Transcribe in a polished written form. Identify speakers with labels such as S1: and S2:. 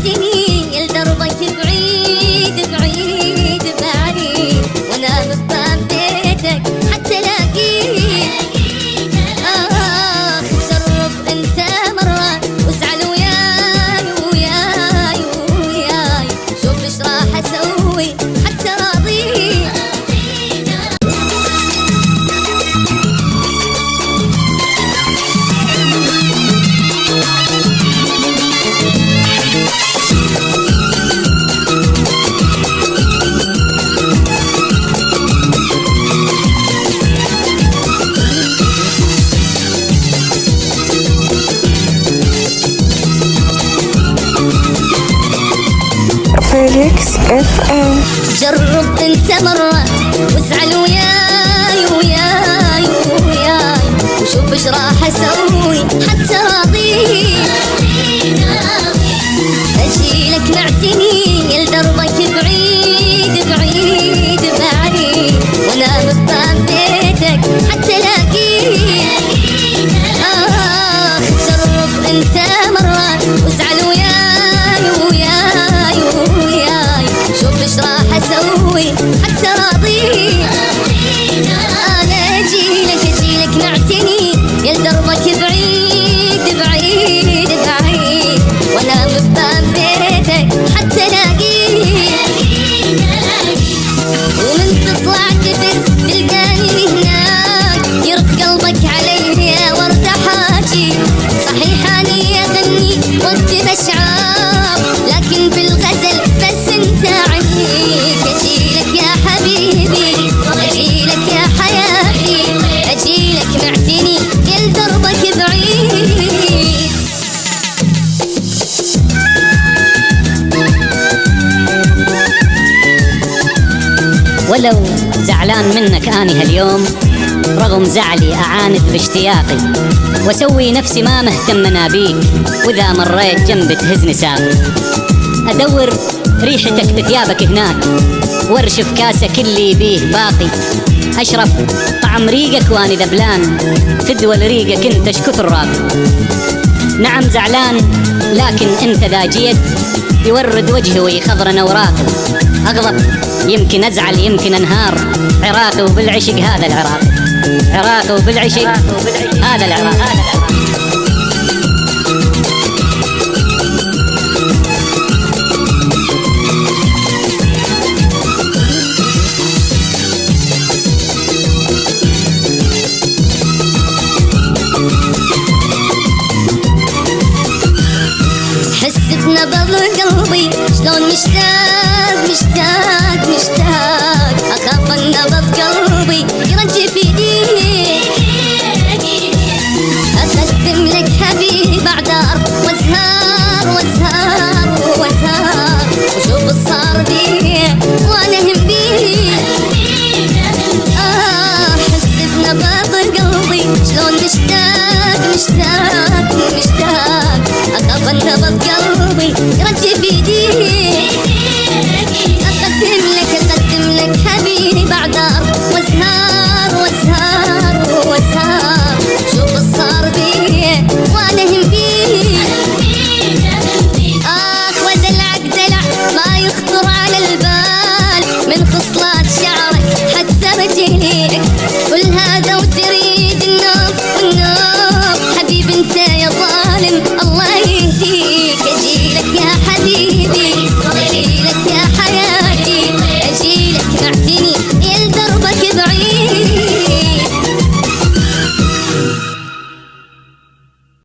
S1: نعتني يا لدربك بعيد بعيد بعيد، وانا بباب بيتك حتى الاقيك. جرب انت مرة واسعى وياي وياي وياي، شوف ايش راح اسوي حتى راضيك.
S2: فيليكس اف ام.
S1: جرب انت مرة واسعى وياي وياي وياي، وشوف ايش راح اسوي حتى راضيك. اجيلك نعتني يا لدربك بعيد بعيد بعيد، وانا بباب بيتك حتى الاقيك. جرب انت مرة واسعى وياي وياي وياي، شوف ايش راح اسوي حتى راضيك. انا اجيلك نعتني يا لدربك بعيد بعيد بعيد، وانا بباب بيتك حتى الاقيك. ومن تطلع تفز تلقاني هناك، يرق قلبك علي يا ورد حاجي. صحيح اني اغني واكتب اشعار، لكن بالغزل بس انت عنيك. اجيلك يا حبيبي اجيلك يا حياتي، اجيلك نعتني يا لدربك بعيد.
S3: ولو زعلان منك اني هاليوم، رغم زعلي اعاند باشتياقي، واسوي نفسي ما مهتم بيك، واذا مريت جنب تهزني ساقي. ادور ريحتك بثيابك هناك، وارشف كاسك اللي بيه باقي. اشرب طعم ريقك واني ذبلان، فدوى لريقك انت شكثر راقي. نعم زعلان لكن انت ذا جيت، يورد وجهي ويخضرن اوراقي. اغضب يمكن ازعل يمكن انهار، عراقي وبالعشق هذا العراقي، عراقي وبالعشق هذا العراقي.
S1: حس بنبض قلبي شلون مشتاق مشتاق مشتاق، اخاف ان نبض قلبي يرجف ايديك. اقدم لك حبيب اعذار وازهار وازهار وازهار، وشوف الصار بي وانا هم بيك. حس بنبض قلبي شلون مشتاق مشتاق مشتاق، اخاف ان نبض قلبي يرجف ايديك. اقدم لك حبيب اعذار وازهار وازهار وازهار، شوف الصار بي وانا هم بيك. ودلعك دلع ما يخطر على البال، من خصلات شعرك حتى رجليك. كل هذا وتريد النوم والنوم، حبيب انت يا ظالم الله يهديك. اجيلك يا حبيبي اجيلك يا حياتي، اجيلك نعتني